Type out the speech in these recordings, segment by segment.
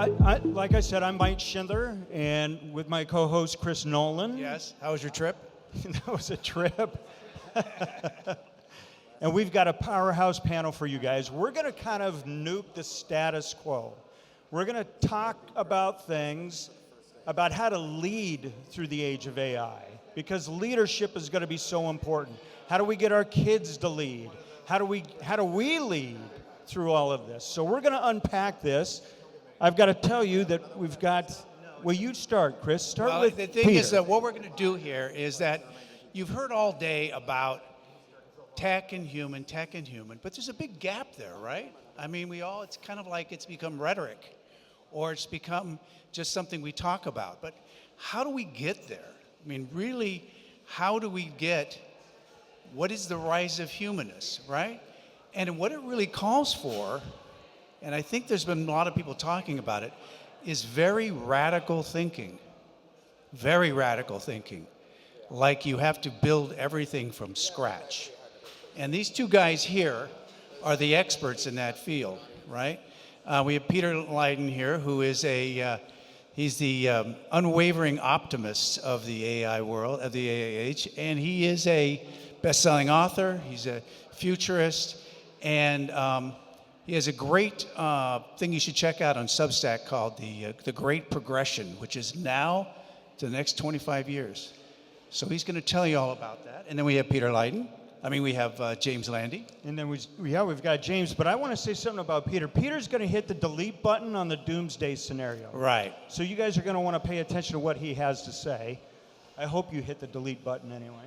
like I said, I'm Mike Schindler, and with my co-host Chris Nolan. Yes. How was your trip? That was a trip. And we've got a powerhouse panel for you guys. We're going to kind of nuke the status quo. We're going to talk about things, about how to lead through the age of AI, because leadership is going to be so important. How do we get our kids to lead? How do we lead through all of this? So we're going to unpack this. I've got to tell you that we've got, well, you start, Chris. Start with the thing Peter. is that what we're going to do here is that you've heard all day about tech and human, but there's a big gap there, right? I mean, it's kind of like it's become rhetoric, or it's become just something we talk about. But how do we get there? I mean, really, how do we get, what is the rise of humanness, right? And what it really calls for, and I think there's been a lot of people talking about it, is very radical thinking. Very radical thinking. Like you have to build everything from scratch. And these two guys here are the experts in that field, right? We have Peter Leyden here, who is he's the unwavering optimist of the AI world, of the AI age, and he is a best-selling author, he's a futurist, and he has a great thing you should check out on Substack called the Great Progression, which is now to the next 25 years. So he's going to tell you all about that. And then we have Peter Leyden. We have James Landay. And then we've got James, but I want to say something about Peter. Peter's going to hit the delete button on the doomsday scenario. Right. So you guys are going to want to pay attention to what he has to say. I hope you hit the delete button anyway.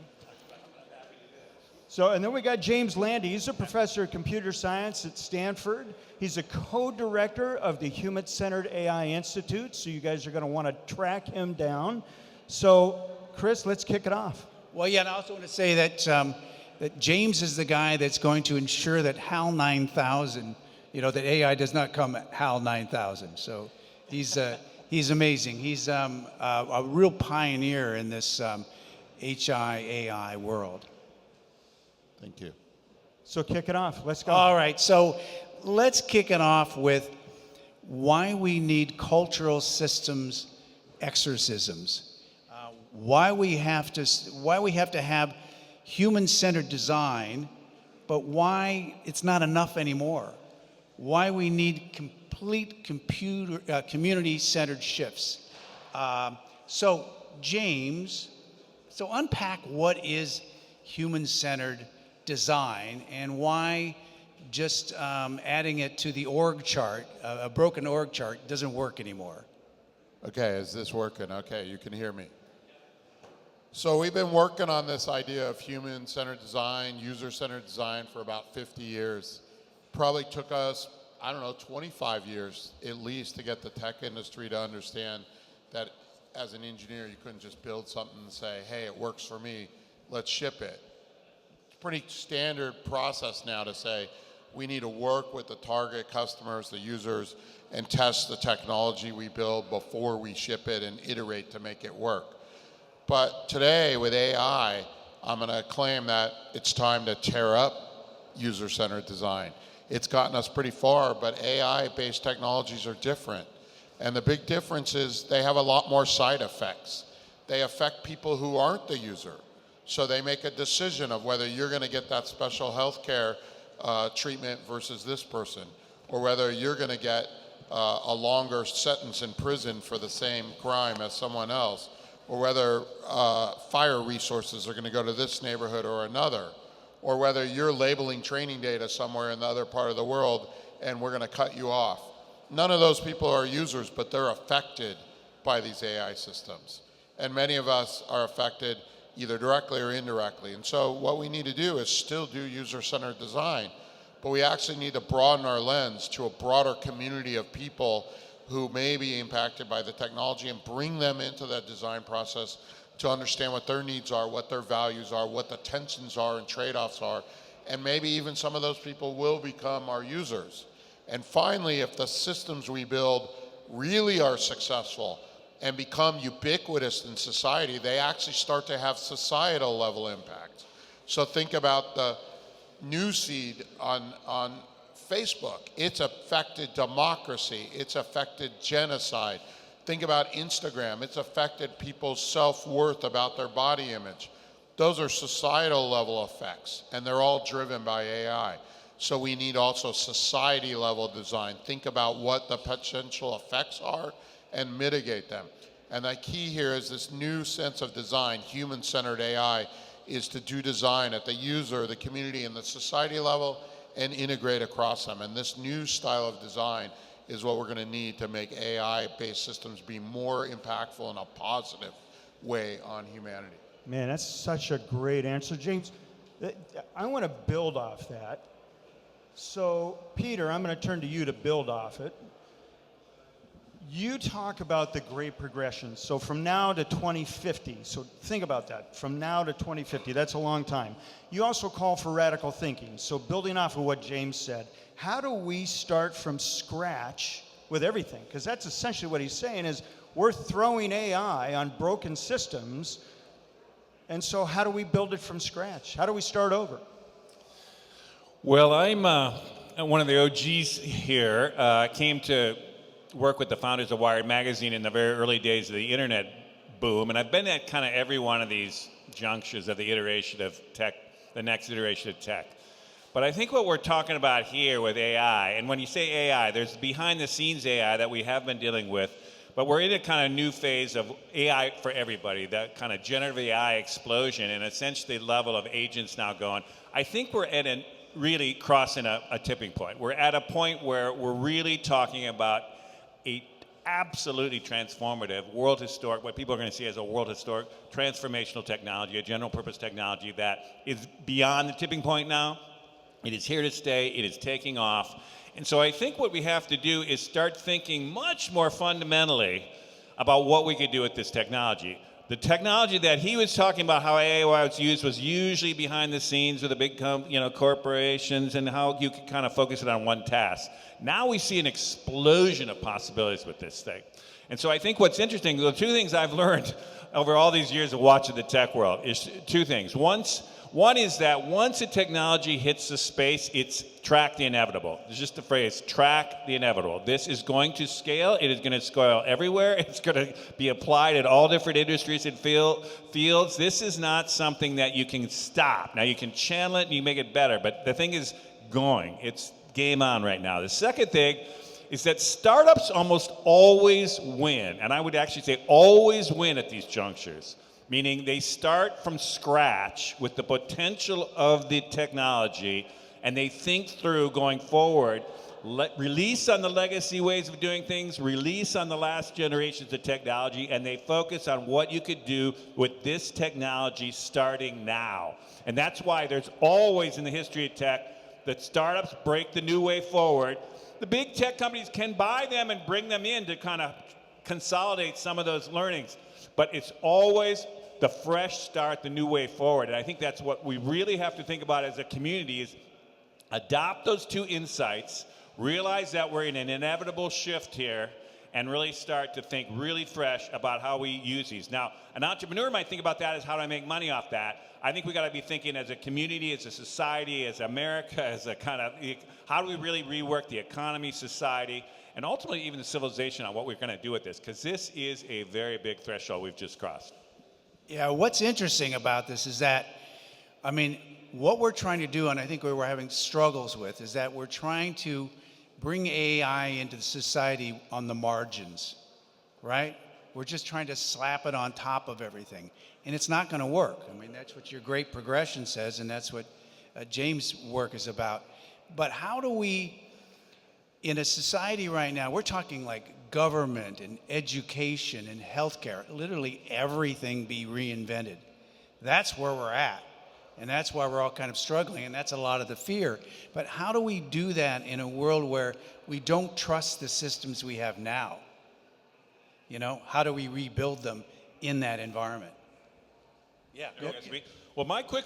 So, and then we got James Landay. He's a professor of computer science at Stanford. He's a co-director of the Human-Centered AI Institute, so you guys are going to want to track him down. So, Chris, let's kick it off. Well, yeah, and I also want to say that that James is the guy that's going to ensure that HAL 9000, that AI does not come at HAL 9000. So he's amazing. He's a real pioneer in this HI-AI world. Thank you. So kick it off. Let's go. All right. So let's kick it off with why we need cultural systems exorcisms. Why we have to have human-centered design, but why it's not enough anymore. Why we need complete community-centered shifts. So James, unpack what is human-centered design and why just adding it to the org chart, a broken org chart, doesn't work anymore. Okay, is this working? Okay, you can hear me. So we've been working on this idea of human-centered design, user-centered design for about 50 years. Probably took us, 25 years at least to get the tech industry to understand that as an engineer, you couldn't just build something and say, hey, it works for me, let's ship it. It's a pretty standard process now to say, we need to work with the target customers, the users, and test the technology we build before we ship it and iterate to make it work. But today with AI, I'm going to claim that it's time to tear up user-centered design. It's gotten us pretty far, but AI-based technologies are different. And the big difference is they have a lot more side effects. They affect people who aren't the user. So they make a decision of whether you're going to get that special health care treatment versus this person, or whether you're going to get a longer sentence in prison for the same crime as someone else, or whether fire resources are going to go to this neighborhood or another, or whether you're labeling training data somewhere in the other part of the world and we're going to cut you off. None of those people are users, but they're affected by these AI systems. And many of us are affected either directly or indirectly. And so what we need to do is still do user-centered design, but we actually need to broaden our lens to a broader community of people who may be impacted by the technology and bring them into that design process to understand what their needs are, what their values are, what the tensions are and trade-offs are, and maybe even some of those people will become our users. And finally, if the systems we build really are successful and become ubiquitous in society, they actually start to have societal level impact. So think about the newsfeed on Facebook, it's affected democracy, it's affected genocide. Think about Instagram, it's affected people's self-worth about their body image. Those are societal level effects, and they're all driven by AI. So we need also society level design. Think about what the potential effects are and mitigate them. And the key here is this new sense of design, human-centered AI, is to do design at the user, the community, and the society level and integrate across them. And this new style of design is what we're going to need to make AI-based systems be more impactful in a positive way on humanity. Man, that's such a great answer, James. I want to build off that. So, Peter, I'm going to turn to you to build off it. You talk about the great progression. So from now to 2050, so think about that. From now to 2050, that's a long time. You also call for radical thinking. So building off of what James said, how do we start from scratch with everything? Because that's essentially what he's saying is we're throwing AI on broken systems. And so how do we build it from scratch? How do we start over? Well, I'm one of the OGs here. Came to work with the founders of Wired Magazine in the very early days of the internet boom, and I've been at kind of every one of these junctures of the iteration of tech, the next iteration of tech. But I think what we're talking about here with AI, and when you say AI, there's behind the scenes AI that we have been dealing with, but we're in a kind of new phase of AI for everybody, that kind of generative AI explosion, and essentially the level of agents now going. I think we're at an really crossing a tipping point. We're at a point where we're really talking about a absolutely transformative, world historic, what people are going to see as a world historic, transformational technology, a general purpose technology that is beyond the tipping point now. It is here to stay, it is taking off. And so I think what we have to do is start thinking much more fundamentally about what we could do with this technology. The technology that he was talking about, how AI was used, was usually behind the scenes with the big corporations and how you could kind of focus it on one task. Now we see an explosion of possibilities with this thing. And so I think what's interesting, the two things I've learned over all these years of watching the tech world is two things. One is that once a technology hits the space, it's track the inevitable. It's just the phrase, track the inevitable. This is going to scale. It is going to scale everywhere. It's going to be applied at all different industries and fields. This is not something that you can stop. Now, you can channel it and you make it better, but the thing is going. It's game on right now. The second thing is that startups almost always win, and I would actually say always win at these junctures. Meaning they start from scratch with the potential of the technology, and they think through going forward, release on the legacy ways of doing things, release on the last generations of technology, and they focus on what you could do with this technology starting now. And that's why there's always in the history of tech that startups break the new way forward. The big tech companies can buy them and bring them in to kind of consolidate some of those learnings. But it's always the fresh start, the new way forward. And I think that's what we really have to think about as a community is adopt those two insights, realize that we're in an inevitable shift here, and really start to think really fresh about how we use these. Now, an entrepreneur might think about that as how do I make money off that? I think we got to be thinking as a community, as a society, as America, as a kind of, how do we really rework the economy, society, and ultimately even the civilization on what we're going to do with this? Because this is a very big threshold we've just crossed. Yeah, what's interesting about this is that, I mean, what we're trying to do, and I think we're having struggles with, is that we're trying to bring AI into the society on the margins, right? We're just trying to slap it on top of everything. And it's not going to work. I mean, that's what your great progression says, and that's what James' work is about. But how do we, in a society right now, we're talking like government and education and healthcare, literally everything be reinvented. That's where we're at. And that's why we're all kind of struggling, and that's a lot of the fear. But how do we do that in a world where we don't trust the systems we have now? You know, how do we rebuild them in that environment? Yeah. Well, my quick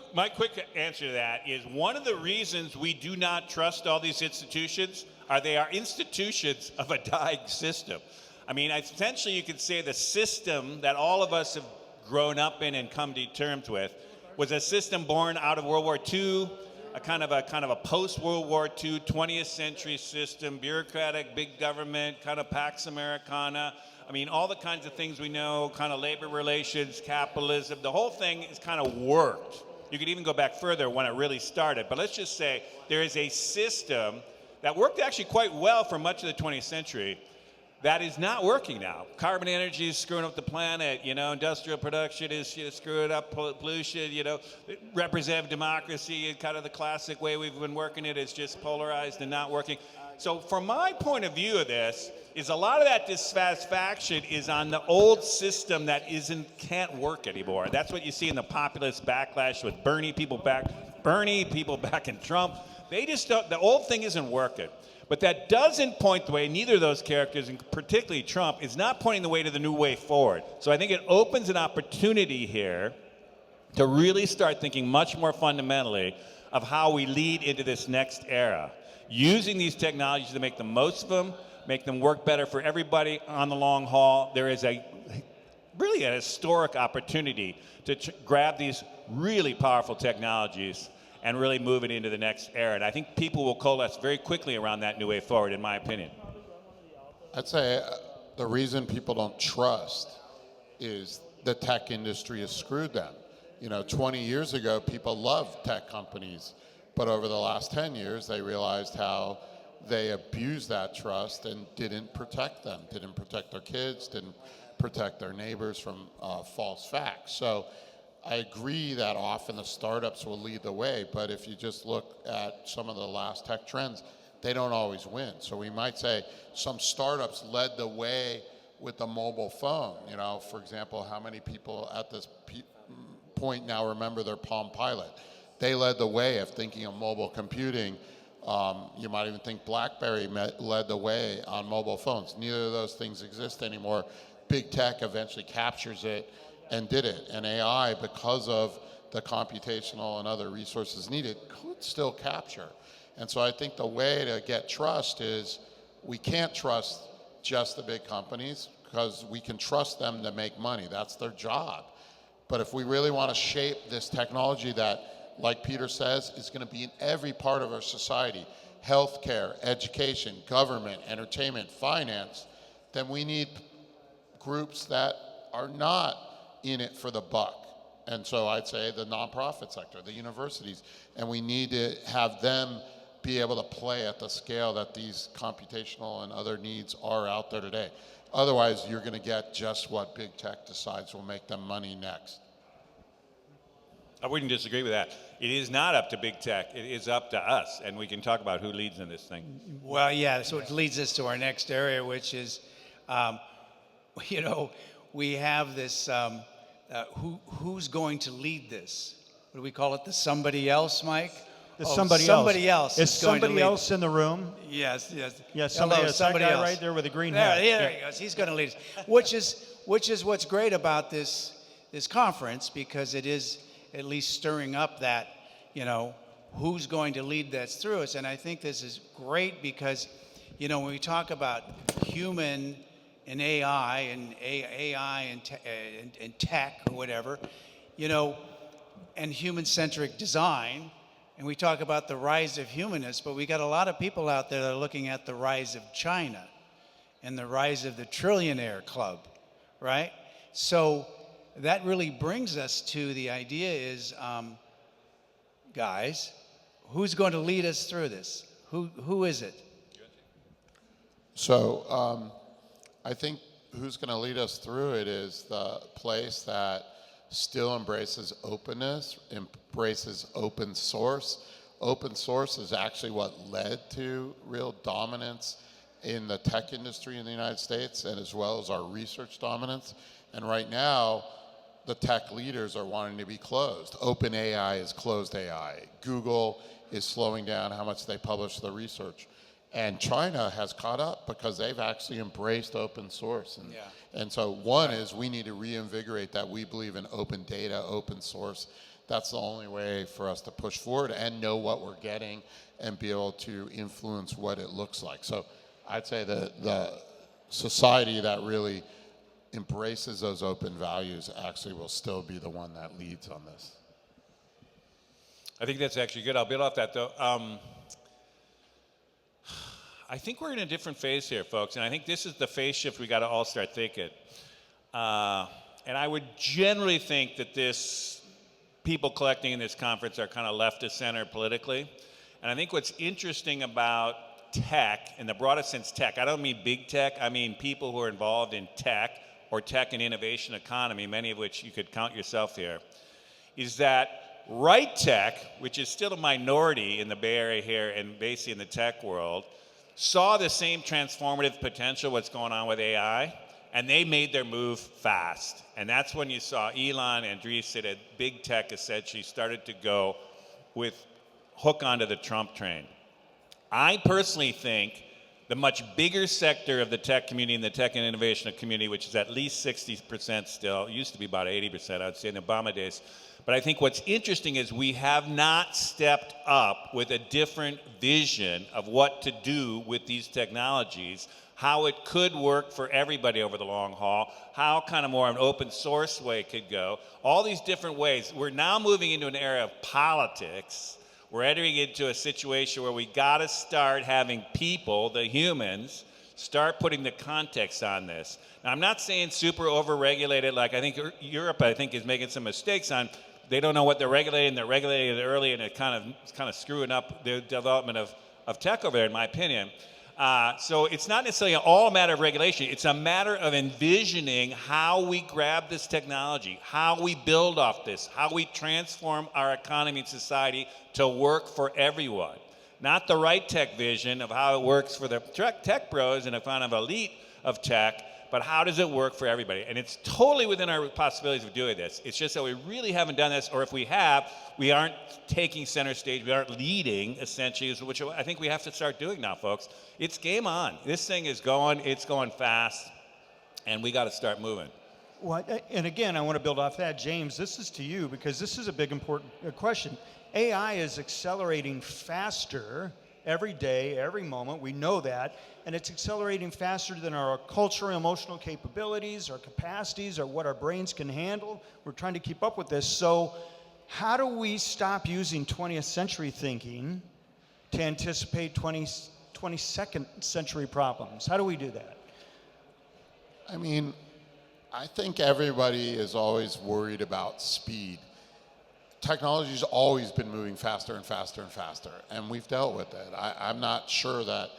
answer to that is one of the reasons we do not trust all these institutions are they are institutions of a dying system. I mean, essentially you could say the system that all of us have grown up in and come to terms with was a system born out of World War II, a kind of a post-World War II, 20th century system, bureaucratic, big government, kind of Pax Americana. I mean, all the kinds of things we know, kind of labor relations, capitalism, the whole thing is kind of worked. You could even go back further when it really started. But let's just say there is a system that worked actually quite well for much of the 20th century that is not working now. Carbon energy is screwing up the planet, industrial production is screwing up pollution, representative democracy is kind of the classic way we've been working it. It's just polarized and not working. So from my point of view of this, is a lot of that dissatisfaction is on the old system that can't work anymore. That's what you see in the populist backlash with Bernie people back in Trump. They just don't, the old thing isn't working. But that doesn't point the way, neither of those characters, and particularly Trump, is not pointing the way to the new way forward. So I think it opens an opportunity here to really start thinking much more fundamentally of how we lead into this next era. Using these technologies to make the most of them, make them work better for everybody on the long haul. There is really a historic opportunity to grab these really powerful technologies and really move it into the next era. And I think people will coalesce very quickly around that new way forward, in my opinion. I'd say the reason people don't trust is the tech industry has screwed them. 20 years ago, people loved tech companies, but over the last 10 years, they realized how they abused that trust and didn't protect them, didn't protect their kids, didn't protect their neighbors from false facts. So I agree that often the startups will lead the way, but if you just look at some of the last tech trends, they don't always win. So we might say some startups led the way with the mobile phone. For example, how many people at this point now remember their Palm Pilot? They led the way of thinking of mobile computing. You might even think BlackBerry led the way on mobile phones. Neither of those things exist anymore. Big tech eventually captures it and did it. And AI, because of the computational and other resources needed, could still capture. And so I think the way to get trust is we can't trust just the big companies because we can trust them to make money. That's their job. But if we really want to shape this technology that, like Peter says, is going to be in every part of our society, healthcare, education, government, entertainment, finance, then we need groups that are not in it for the buck. And so I'd say the nonprofit sector, the universities, and we need to have them be able to play at the scale that these computational and other needs are out there today. Otherwise, you're going to get just what big tech decides will make them money next. I wouldn't disagree with that. It is not up to big tech. It is up to us, and we can talk about who leads in this thing. Well, yeah, so it leads us to our next area, which is, we have this, who's going to lead this? What do we call it? The somebody else, Mike? Somebody else. Is somebody else in the room? Yes. Yeah, somebody else. That guy else. right there with the green hat. There he goes. He's going to lead us. Which is what's great about this conference, because it is at least stirring up that, who's going to lead this through us. And I think this is great because, when we talk about human and AI and tech or whatever, and human-centric design, and we talk about the rise of humanness, but we got a lot of people out there that are looking at the rise of China and the rise of the trillionaire club, right? So that really brings us to the idea is, guys, who's going to lead us through this? Who is it? So I think who's going to lead us through it is the place that still embraces openness, embraces open source. Open source is actually what led to real dominance in the tech industry in the United States, and as well as our research dominance. And right now, the tech leaders are wanting to be closed. OpenAI is closed AI. Google is slowing down how much they publish the research. And China has caught up because they've actually embraced open source. And so one is we need to reinvigorate that. We believe in open data, open source. That's the only way for us to push forward and know what we're getting and be able to influence what it looks like. So I'd say the society that really embraces those open values actually will still be the one that leads on this. I think that's actually good. I'll build off that, though. I think we're in a different phase here, folks, and I think this is the phase shift we got to all start thinking. And I would generally think that people collecting in this conference are kind of left of center politically. And I think what's interesting about tech, in the broadest sense tech, I don't mean big tech, I mean people who are involved in tech or tech and innovation economy, many of which you could count yourself here, is that right tech, which is still a minority in the Bay Area here and basically in the tech world, saw the same transformative potential, what's going on with AI, and they made their move fast. And that's when you saw Elon and Andreessen at big tech essentially started to go with hook onto the Trump train. I personally think the much bigger sector of the tech community and the tech and innovation community, which is at least 60% still, it used to be about 80%, I would say in the Obama days. But I think what's interesting is we have not stepped up with a different vision of what to do with these technologies, how it could work for everybody over the long haul, how kind of more an open source way could go, all these different ways. We're now moving into an era of politics. We're entering into a situation where we gotta start having people, the humans, start putting the context on this. Now, I'm not saying super over-regulated, like I think Europe, is making some mistakes on. They don't know what they're regulating it early, and it's kind of screwing up the development of tech over there, in my opinion. So it's not necessarily all a matter of regulation. It's a matter of envisioning how we grab this technology, how we build off this, how we transform our economy and society to work for everyone. Not the right tech vision of how it works for the tech bros and a kind of elite of tech, but how does it work for everybody? And it's totally within our possibilities of doing this. It's just that we really haven't done this, or if we have, we aren't taking center stage, we aren't leading, essentially, which I think we have to start doing now, folks. It's game on. This thing is going, it's going fast, and we got to start moving. Well, and again, I want to build off that. James, this is to you, because this is a big important question. AI is accelerating faster every day, every moment. We know that. And it's accelerating faster than our cultural and emotional capabilities, our capacities, or what our brains can handle. We're trying to keep up with this. So how do we stop using 20th century thinking to anticipate 22nd century problems? How do we do that? I mean, I think everybody is always worried about speed. Technology's always been moving faster and faster and faster, and we've dealt with it. I'm not sure that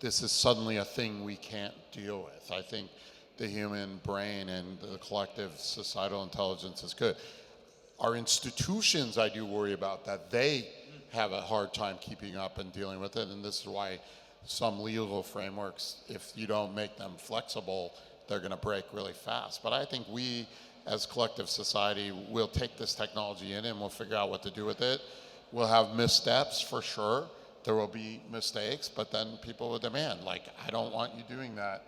this is suddenly a thing we can't deal with. I think the human brain and the collective societal intelligence is good. Our institutions, I do worry about that they have a hard time keeping up and dealing with it, and this is why some legal frameworks, if you don't make them flexible, they're gonna break really fast. But I think we, as collective society, will take this technology in and we'll figure out what to do with it. We'll have missteps for sure. There will be mistakes, but then people will demand, like, I don't want you doing that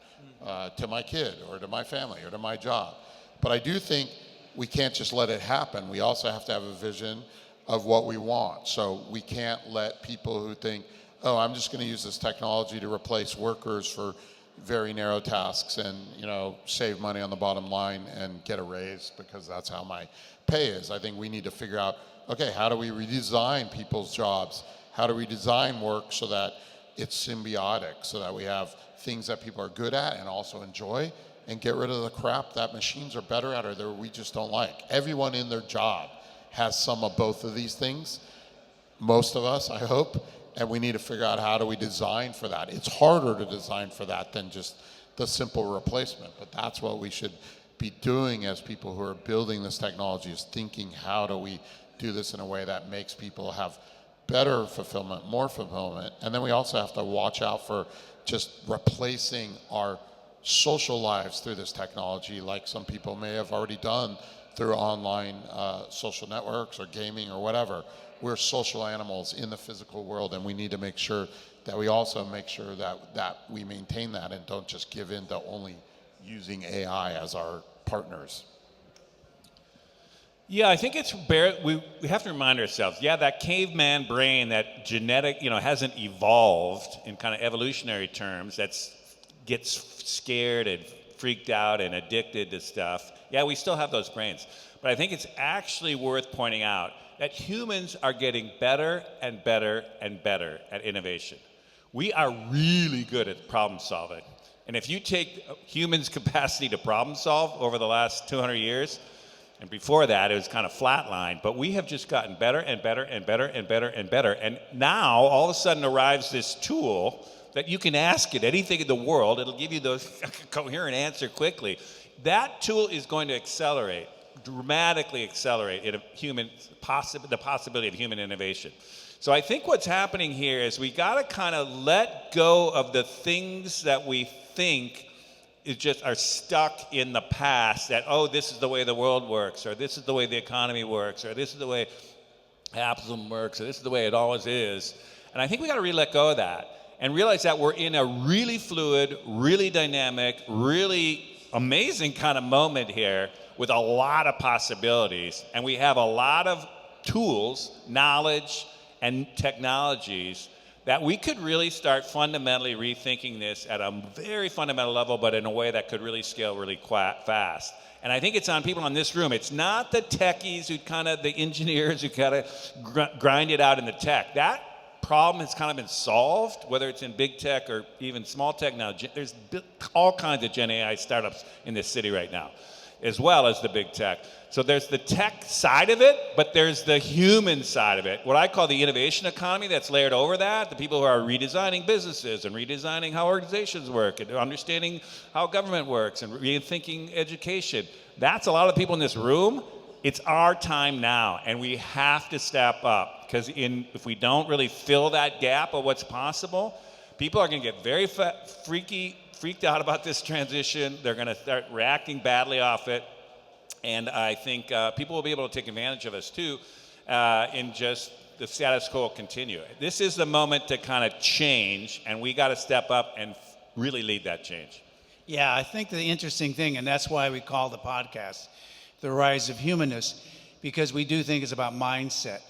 to my kid or to my family or to my job. But I do think we can't just let it happen. We also have to have a vision of what we want. So we can't let people who think, oh, I'm just gonna use this technology to replace workers for very narrow tasks and, you know, save money on the bottom line and get a raise because that's how my pay is. I think we need to figure out, okay, how do we redesign people's jobs? How do we design work so that it's symbiotic, so that we have things that people are good at and also enjoy, and get rid of the crap that machines are better at or that we just don't like. Everyone in their job has some of both of these things. Most of us, I hope, and we need to figure out how do we design for that. It's harder to design for that than just the simple replacement, but that's what we should be doing as people who are building this technology, is thinking how do we do this in a way that makes people have better fulfillment, more fulfillment. And then we also have to watch out for just replacing our social lives through this technology, like some people may have already done through online social networks or gaming or whatever. We're social animals in the physical world, and we need to make sure that we also make sure that we maintain that and don't just give in to only using AI as our partners. Yeah, I think we have to remind ourselves, that caveman brain, that genetic, hasn't evolved in kind of evolutionary terms, gets scared and freaked out and addicted to stuff. Yeah, we still have those brains. But I think it's actually worth pointing out that humans are getting better and better and better at innovation. We are really good at problem solving. And if you take humans' capacity to problem solve over the last 200 years, and before that it was kind of flatline, but we have just gotten better and better and better and better and better. And now all of a sudden arrives this tool that you can ask it anything in the world, it'll give you the coherent answer quickly. That tool is going to accelerate, dramatically accelerate the possibility of human innovation. So I think what's happening here is we got to kind of let go of the things that we think are stuck in the past, that, oh, this is the way the world works, or this is the way the economy works, or this is the way capitalism works, or this is the way it always is. And I think we got to really let go of that and realize that we're in a really fluid, really dynamic, really amazing kind of moment here with a lot of possibilities. And we have a lot of tools, knowledge, and technologies that we could really start fundamentally rethinking this at a very fundamental level, but in a way that could really scale really fast. And I think it's on people in this room. It's not the techies the engineers who kind of grind it out in the tech. That problem has kind of been solved, whether it's in big tech or even small tech now. There's all kinds of Gen AI startups in this city right now, as well as the big tech. So there's the tech side of it, but there's the human side of it. What I call the innovation economy that's layered over that, the people who are redesigning businesses and redesigning how organizations work and understanding how government works and rethinking education. That's a lot of people in this room. It's our time now, and we have to step up, because if we don't really fill that gap of what's possible, people are going to get very freaked out about this transition. They're going to start reacting badly off it. And I think people will be able to take advantage of us too, in just the status quo will continue. This is the moment to kind of change, and we got to step up and really lead that change. Yeah, I think the interesting thing, and that's why we call the podcast The Rise of Humanness, because we do think it's about mindset.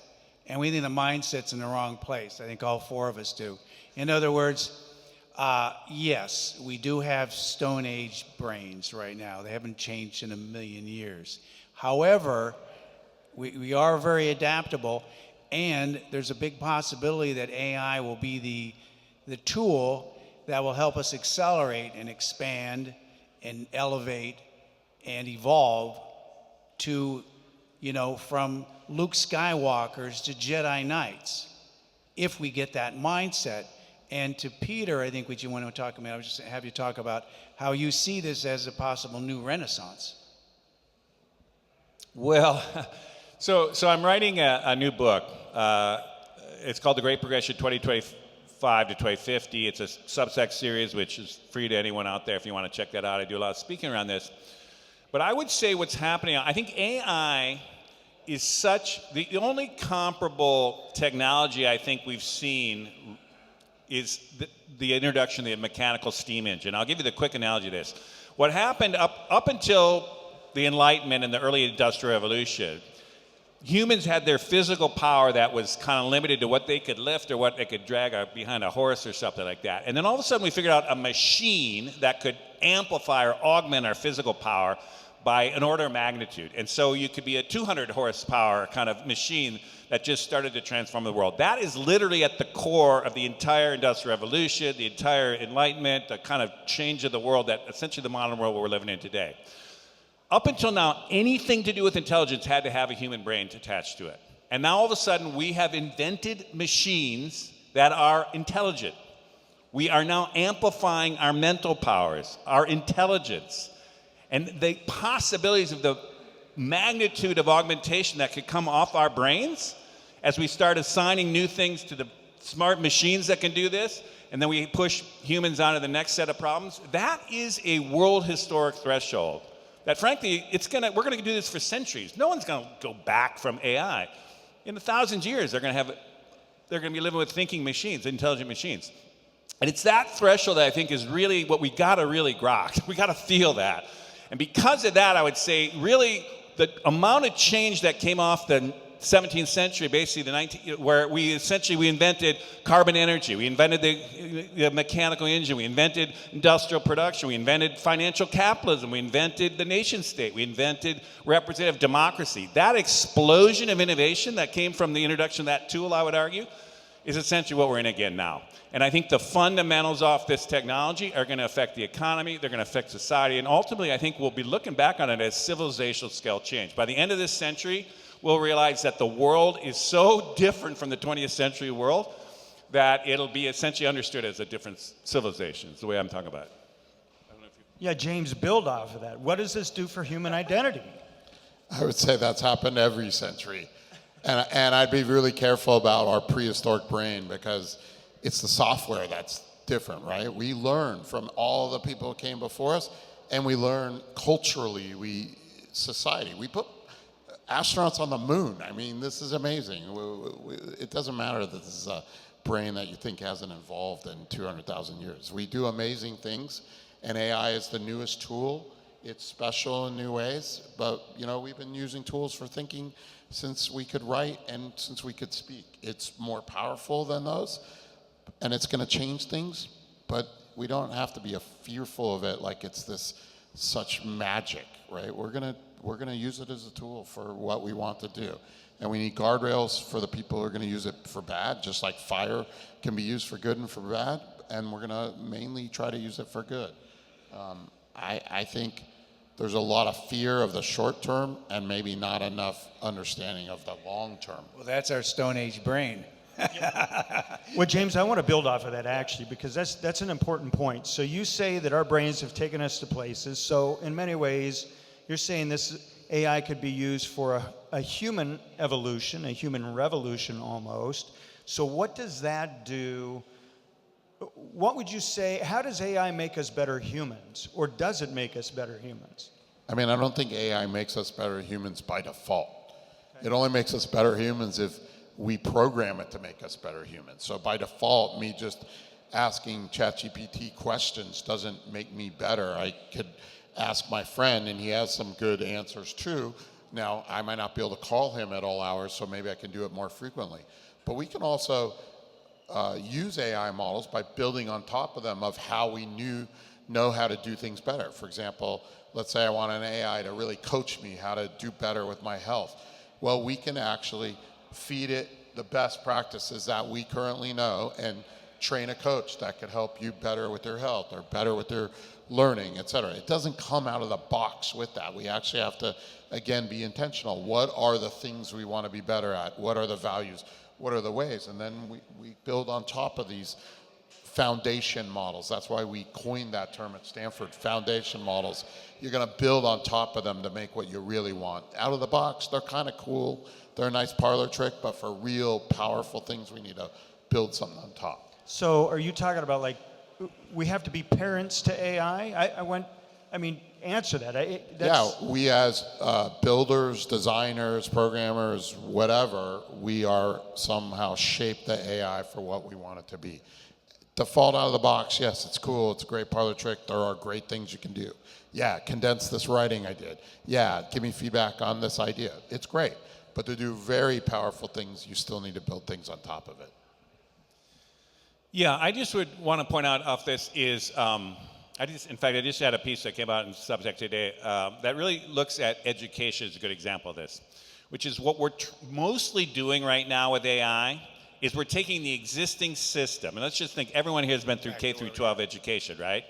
And we think the mindset's in the wrong place. I think all four of us do. In other words, yes, we do have Stone Age brains right now. They haven't changed in a million years. However, we are very adaptable, and there's a big possibility that AI will be the tool that will help us accelerate and expand and elevate and evolve to, from Luke Skywalkers to Jedi Knights, if we get that mindset. And to Peter, I think what you want to talk about, I would just have you talk about how you see this as a possible new renaissance. Well, so I'm writing a new book. It's called The Great Progression 2025 to 2050. It's a Substack series, which is free to anyone out there if you want to check that out. I do a lot of speaking around this. But I would say what's happening, I think AI is the only comparable technology I think we've seen is the introduction of the mechanical steam engine. I'll give you the quick analogy of this. What happened up until the Enlightenment and the early Industrial Revolution, humans had their physical power that was kind of limited to what they could lift or what they could drag behind a horse or something like that. And then all of a sudden we figured out a machine that could amplify or augment our physical power by an order of magnitude. And so you could be a 200 horsepower kind of machine that just started to transform the world. That is literally at the core of the entire Industrial Revolution, the entire Enlightenment, the kind of change of the world, that essentially the modern world we're living in today. Up until now, anything to do with intelligence had to have a human brain attached to it. And now all of a sudden we have invented machines that are intelligent. We are now amplifying our mental powers, our intelligence. And the possibilities of the magnitude of augmentation that could come off our brains as we start assigning new things to the smart machines that can do this, and then we push humans on to the next set of problems, that is a world historic threshold. That frankly, we're going to do this for centuries. No one's going to go back from AI. In 1,000 years, they're going to be living with thinking machines, intelligent machines. And it's that threshold that I think is really what we got to really grok. We got to feel that. And because of that, I would say really the amount of change that came off the 17th century, basically where we invented carbon energy, we invented the mechanical engine, we invented industrial production, we invented financial capitalism, we invented the nation state, we invented representative democracy. That explosion of innovation that came from the introduction of that tool, I would argue, is essentially what we're in again now. And I think the fundamentals of this technology are going to affect the economy, they're going to affect society, and ultimately I think we'll be looking back on it as civilizational scale change. By the end of this century, we'll realize that the world is so different from the 20th century world that it'll be essentially understood as a different civilization, is the way I'm talking about it. Yeah, James, build off of that. What does this do for human identity? I would say that's happened every century. And I'd be really careful about our prehistoric brain because it's the software that's different, right? We learn from all the people who came before us, and we learn culturally, society. We put astronauts on the moon. I mean, this is amazing. It doesn't matter that this is a brain that you think hasn't evolved in 200,000 years. We do amazing things, and AI is the newest tool. It's special in new ways, but we've been using tools for thinking since we could write and since we could speak. It's more powerful than those, and it's going to change things, but we don't have to be fearful of it like it's this such magic, right? We're going to use it as a tool for what we want to do, and we need guardrails for the people who are going to use it for bad, just like fire can be used for good and for bad, and we're going to mainly try to use it for good. I think there's a lot of fear of the short term and maybe not enough understanding of the long term. Well, that's our Stone Age brain. Well, James, I want to build off of that actually, because that's an important point. So you say that our brains have taken us to places. So in many ways, you're saying this AI could be used for a human evolution, a human revolution almost. So what does that do? What would you say, how does AI make us better humans, or does it make us better humans? I mean, I don't think AI makes us better humans by default. Okay. It only makes us better humans if we program it to make us better humans. So by default, me just asking ChatGPT questions doesn't make me better. I could ask my friend, and he has some good answers too. Now, I might not be able to call him at all hours, so maybe I can do it more frequently. But we can also use AI models by building on top of them of how we know how to do things better. For example, let's say I want an AI to really coach me how to do better with my health. Well, we can actually feed it the best practices that we currently know and train a coach that could help you better with your health or better with your learning, et cetera. It doesn't come out of the box with that. We actually have to, again, be intentional. What are the things we want to be better at? What are the values? What are the ways? And then we build on top of these foundation models. That's why we coined that term at Stanford, foundation models. You're going to build on top of them to make what you really want. Out of the box, they're kind of cool. They're a nice parlor trick, but for real powerful things, we need to build something on top. So are you talking about like, we have to be parents to AI? Answer that. Yeah, we as builders, designers, programmers, whatever, we are somehow shaped the AI for what we want it to be. Default out of the box, yes, it's cool, it's a great parlor trick, there are great things you can do. Yeah, condense this writing I did. Yeah, give me feedback on this idea. It's great, but to do very powerful things, you still need to build things on top of it. Yeah, I just would want to point out off this is, I just had a piece that came out in Subject today that really looks at education as a good example of this, which is what we're mostly doing right now with AI is we're taking the existing system, and let's just think everyone here has been through K through 12 education, right?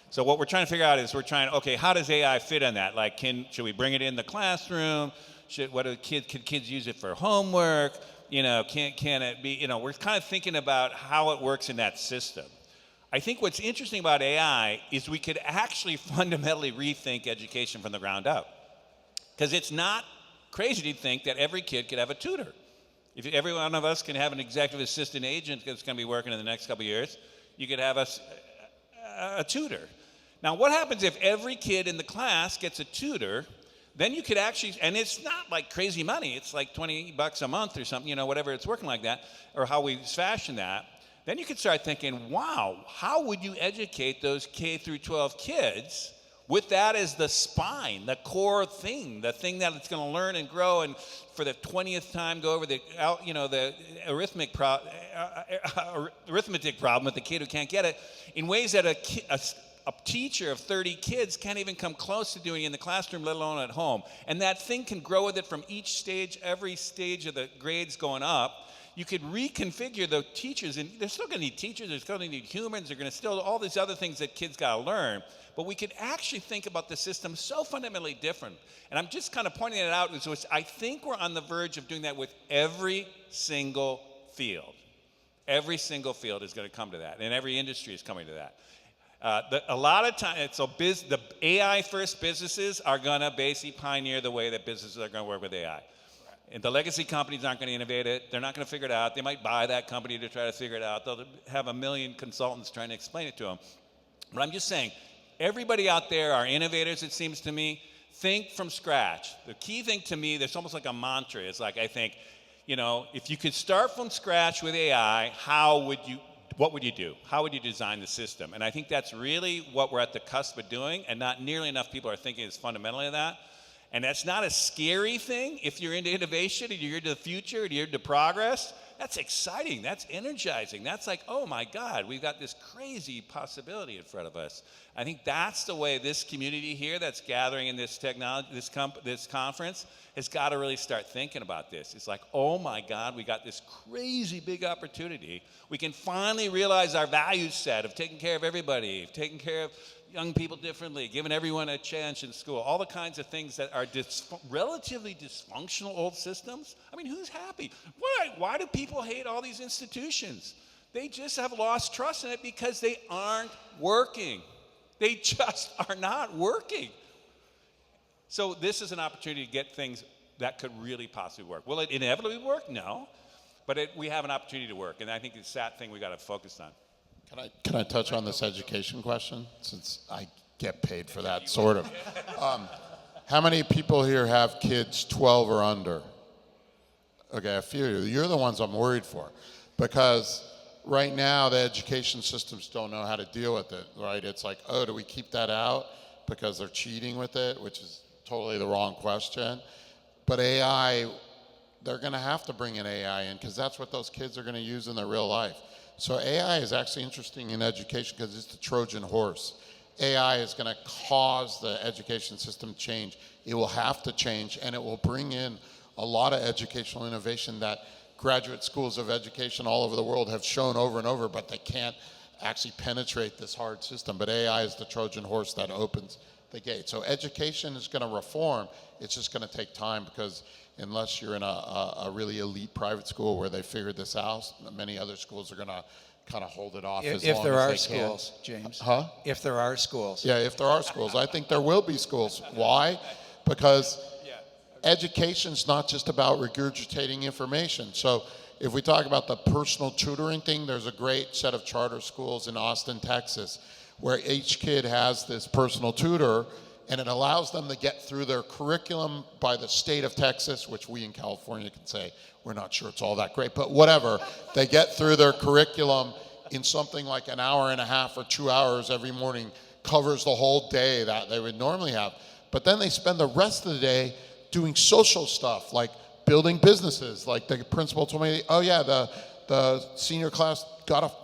So what we're trying to figure out is okay, how does AI fit on that? Like, should we bring it in the classroom? Can kids use it for homework? Can it be, we're kind of thinking about how it works in that system. I think what's interesting about AI is we could actually fundamentally rethink education from the ground up. Because it's not crazy to think that every kid could have a tutor. If every one of us can have an executive assistant agent that's going to be working in the next couple of years, you could have a tutor. Now, what happens if every kid in the class gets a tutor? Then you could actually, and it's not like crazy money, it's like $20 a month or something, whatever it's working like that, or how we fashion that. Then you could start thinking, wow, how would you educate those K through 12 kids with that as the spine, the core thing, the thing that it's going to learn and grow, and for the 20th time go over the arithmetic problem with the kid who can't get it in ways that a teacher of 30 kids can't even come close to doing in the classroom, let alone at home. And that thing can grow with it from each stage, every stage of the grades going up. You could reconfigure the teachers, and they're still going to need teachers, they're still going to need humans, they're going to still, all these other things that kids got to learn. But we could actually think about the system so fundamentally different. And I'm just kind of pointing it out, so I think we're on the verge of doing that with every single field. Every single field is going to come to that, and every industry is coming to that. A lot of times, the AI first businesses are going to basically pioneer the way that businesses are going to work with AI. And the legacy companies aren't going to innovate it. They're not going to figure it out. They might buy that company to try to figure it out. They'll have 1 million consultants trying to explain it to them. But I'm just saying, everybody out there are innovators, it seems to me. Think from scratch. The key thing to me, there's almost like a mantra. It's like, I think, if you could start from scratch with AI, what would you do? How would you design the system? And I think that's really what we're at the cusp of doing, and not nearly enough people are thinking it's fundamentally that. And that's not a scary thing if you're into innovation and you're into the future and you're into progress. That's exciting. That's energizing. That's like, oh my God, we've got this crazy possibility in front of us. I think that's the way this community here that's gathering in this technology, this conference, has got to really start thinking about this. It's like, oh my God, we got this crazy big opportunity. We can finally realize our value set of taking care of everybody, of taking care of young people differently, giving everyone a chance in school, all the kinds of things that are relatively dysfunctional old systems. I mean, who's happy? Why do people hate all these institutions? They just have lost trust in it because they aren't working. They just are not working. So this is an opportunity to get things that could really possibly work. Will it inevitably work? No. But we have an opportunity to work, and I think it's that thing we got to focus on. Can I touch on this education question, since I get paid for that, sort of? How many people here have kids 12 or under? Okay, a few. You're the ones I'm worried for, because right now the education systems don't know how to deal with it, right? It's like, oh, do we keep that out because they're cheating with it, which is totally the wrong question. But AI, they're going to have to bring in AI in, because that's what those kids are going to use in their real life. So AI is actually interesting in education because it's the Trojan horse. AI is going to cause the education system to change. It will have to change, and it will bring in a lot of educational innovation that graduate schools of education all over the world have shown over and over, but they can't actually penetrate this hard system. But AI is the Trojan horse that opens the gate. So education is going to reform. It's just going to take time, because unless you're in a really elite private school where they figured this out, many other schools are going to kind of hold it off as long as they can. If there are schools, James. Huh? If there are schools. Yeah, if there are schools. I think there will be schools. Why? Because education's not just about regurgitating information. So if we talk about the personal tutoring thing, there's a great set of charter schools in Austin, Texas, where each kid has this personal tutor, and it allows them to get through their curriculum by the state of Texas, which we in California can say, we're not sure it's all that great, but whatever. They get through their curriculum in something like an hour and a half or 2 hours every morning, covers the whole day that they would normally have. But then they spend the rest of the day doing social stuff, like building businesses. Like the principal told me, oh yeah, the senior class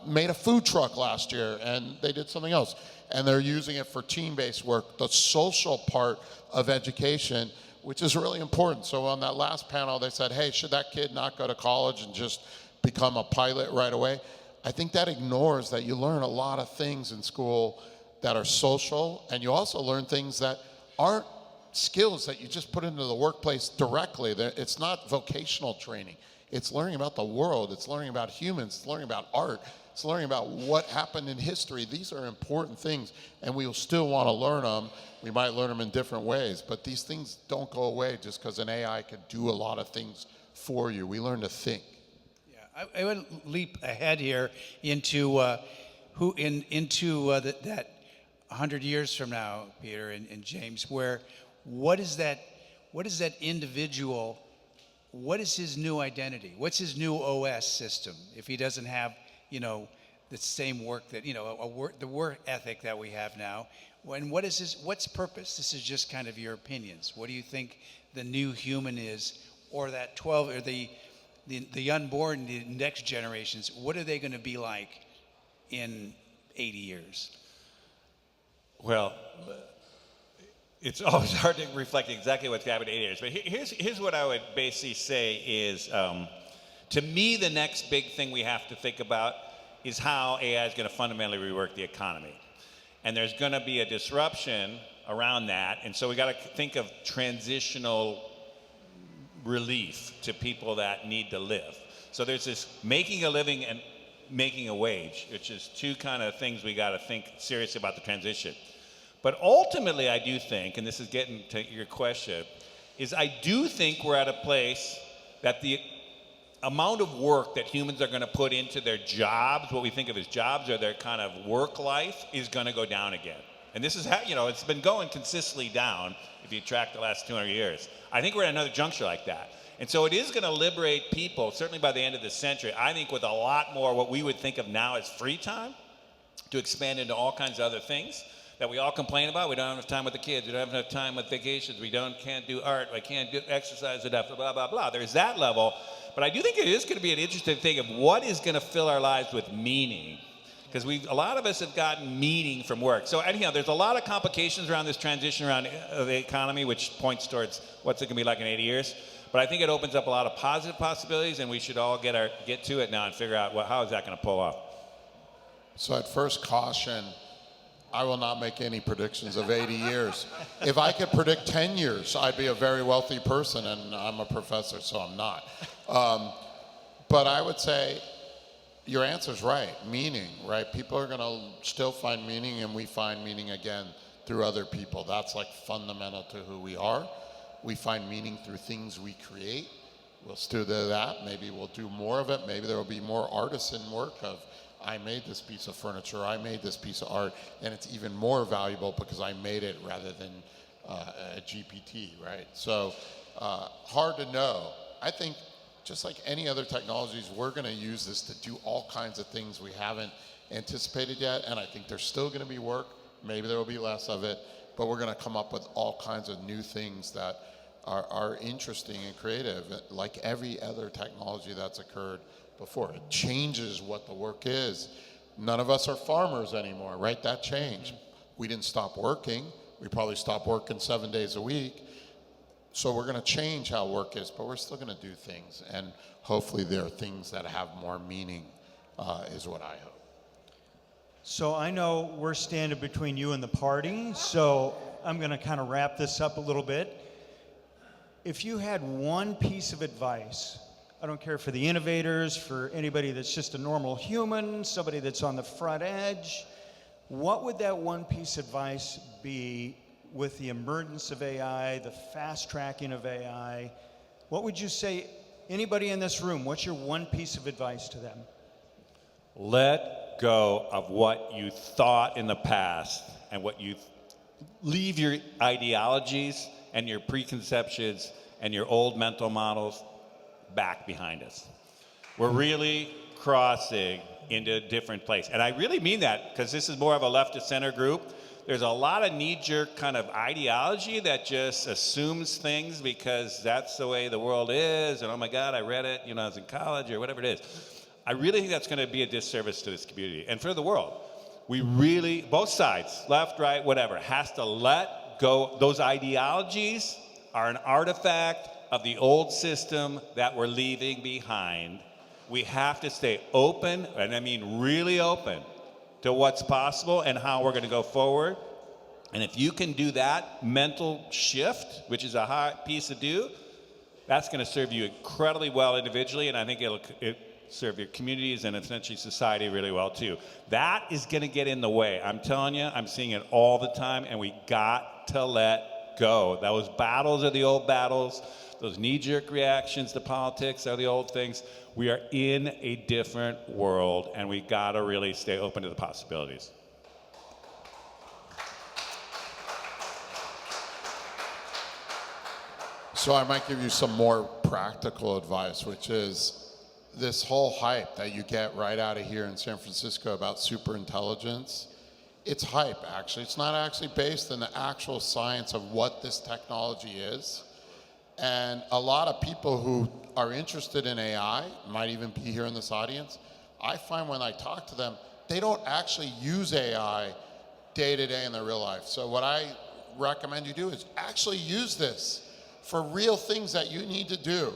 made a food truck last year, and they did something else. And they're using it for team-based work, the social part of education, which is really important. So on that last panel, they said, hey, should that kid not go to college and just become a pilot right away? I think that ignores that you learn a lot of things in school that are social, and you also learn things that aren't skills that you just put into the workplace directly. It's not vocational training. It's learning about the world. It's learning about humans. It's learning about art. It's learning about what happened in history. These are important things, and we will still want to learn them. We might learn them in different ways, but these things don't go away just because an AI could do a lot of things for you. We learn to think. Yeah, I would leap ahead here into that 100 years from now, Peter and James, where what is that individual? What is his new identity? What's his new OS system if he doesn't have, the same work that, the work ethic that we have now? what is this? What's purpose? This is just kind of your opinions. What do you think the new human is, or that 12, or the unborn, the next generations? What are they going to be like in 80 years? Well, it's always hard to reflect exactly what's happened in 8 years. But here's what I would basically say is, to me, the next big thing we have to think about is how AI is going to fundamentally rework the economy. And there's going to be a disruption around that. And so we got to think of transitional relief to people that need to live. So there's this making a living and making a wage, which is two kind of things we got to think seriously about the transition. But ultimately, I do think, and this is getting to your question, is I do think we're at a place that the amount of work that humans are going to put into their jobs, what we think of as jobs or their kind of work life, is going to go down again. And this is how, it's been going consistently down if you track the last 200 years. I think we're at another juncture like that. And so it is going to liberate people, certainly by the end of the century, I think with a lot more what we would think of now as free time to expand into all kinds of other things that we all complain about. We don't have enough time with the kids. We don't have enough time with vacations. Can't do art. I can't do exercise enough, blah, blah, blah. There's that level. But I do think it is going to be an interesting thing of what is going to fill our lives with meaning. Because a lot of us have gotten meaning from work. So anyhow, there's a lot of complications around this transition around the economy, which points towards what's it going to be like in 80 years. But I think it opens up a lot of positive possibilities, and we should all get to it now and figure out how is that going to pull off. So at first caution, I will not make any predictions of 80 years. If I could predict 10 years, I'd be a very wealthy person, and I'm a professor, so I'm not. But I would say your answer's right, meaning, right? People are gonna still find meaning, and we find meaning again through other people. That's like fundamental to who we are. We find meaning through things we create. We'll still do that. Maybe we'll do more of it. Maybe there will be more artisan work of, I made this piece of furniture, I made this piece of art, and it's even more valuable because I made it rather than a GPT, right? So hard to know. I think just like any other technologies, we're gonna use this to do all kinds of things we haven't anticipated yet, and I think there's still gonna be work. Maybe there will be less of it, but we're gonna come up with all kinds of new things that are interesting and creative, like every other technology that's occurred before. It changes what the work is. None of us are farmers anymore, right? That changed. We didn't stop working. We probably stopped working 7 days a week. So we're gonna change how work is, but we're still gonna do things. And hopefully there are things that have more meaning, is what I hope. So I know we're standing between you and the party, so I'm gonna kind of wrap this up a little bit. If you had one piece of advice, I don't care for the innovators, for anybody that's just a normal human, somebody that's on the front edge, what would that one piece of advice be with the emergence of AI, the fast tracking of AI? What would you say, anybody in this room, what's your one piece of advice to them? Let go of what you thought in the past and leave your ideologies and your preconceptions and your old mental models back behind us. We're really crossing into a different place. And I really mean that because this is more of a left to center group. There's a lot of knee-jerk kind of ideology that just assumes things because that's the way the world is, and oh my God, I read it, I was in college, or whatever it is. I really think that's going to be a disservice to this community and for the world. We really, both sides, left, right, whatever, has to let go. Those ideologies are an artifact of the old system that we're leaving behind. We have to stay open, and I mean really open, to what's possible and how we're going to go forward. And if you can do that mental shift, which is a hard piece to do, that's going to serve you incredibly well individually, and I think it'll serve your communities and essentially society really well too. That is going to get in the way. I'm telling you, I'm seeing it all the time, and we got to let go. Those battles are the old battles. Those knee-jerk reactions to politics are the old things. We are in a different world, and we got to really stay open to the possibilities. So I might give you some more practical advice, which is this whole hype that you get right out of here in San Francisco about superintelligence it's hype, actually. It's not actually based in the actual science of what this technology is. And a lot of people who are interested in AI, might even be here in this audience, I find when I talk to them, they don't actually use AI day to day in their real life. So what I recommend you do is actually use this for real things that you need to do.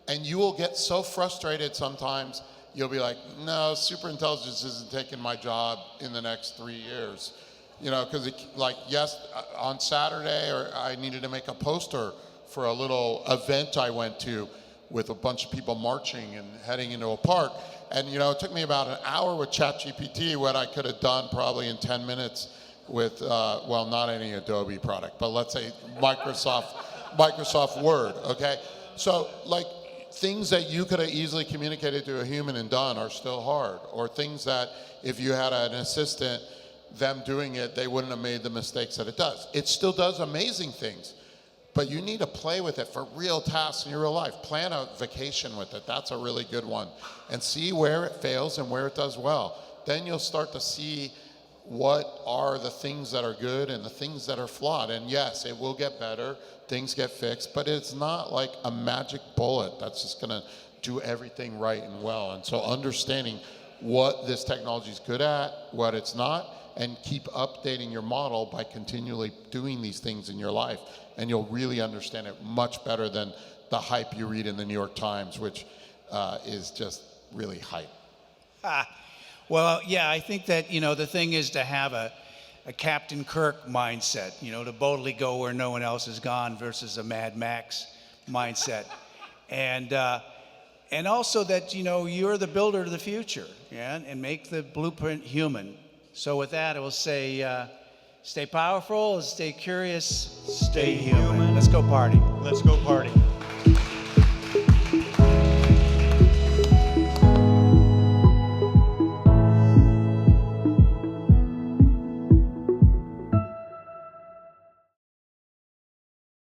And you will get so frustrated sometimes, you'll be like, no, superintelligence isn't taking my job in the next 3 years. You know, because like, yes, on Saturday, or I needed to make a poster for a little event I went to with a bunch of people marching and heading into a park. And you know, it took me about an hour with ChatGPT, what I could have done probably in 10 minutes with, well, not any Adobe product, but let's say Microsoft Word, okay? So like, things that you could have easily communicated to a human and done are still hard, or things that if you had an assistant, them doing it, they wouldn't have made the mistakes that it does. It still does amazing things, but you need to play with it for real tasks in your real life. Plan a vacation with it. That's a really good one. And see where it fails and where it does well. Then you'll start to see what are the things that are good and the things that are flawed. And yes, it will get better, things get fixed, but it's not like a magic bullet that's just gonna do everything right and well. And so understanding what this technology is good at, what it's not, and keep updating your model by continually doing these things in your life, and you'll really understand it much better than the hype you read in the New York Times, which is just really hype. Well, yeah, I think that, you know, the thing is to have a Captain Kirk mindset, you know, to boldly go where no one else has gone versus a Mad Max mindset. And also that, you know, you're the builder of the future, yeah, and make the blueprint human. So with that, I will say, stay powerful, stay curious, stay human. Let's go party. Let's go party.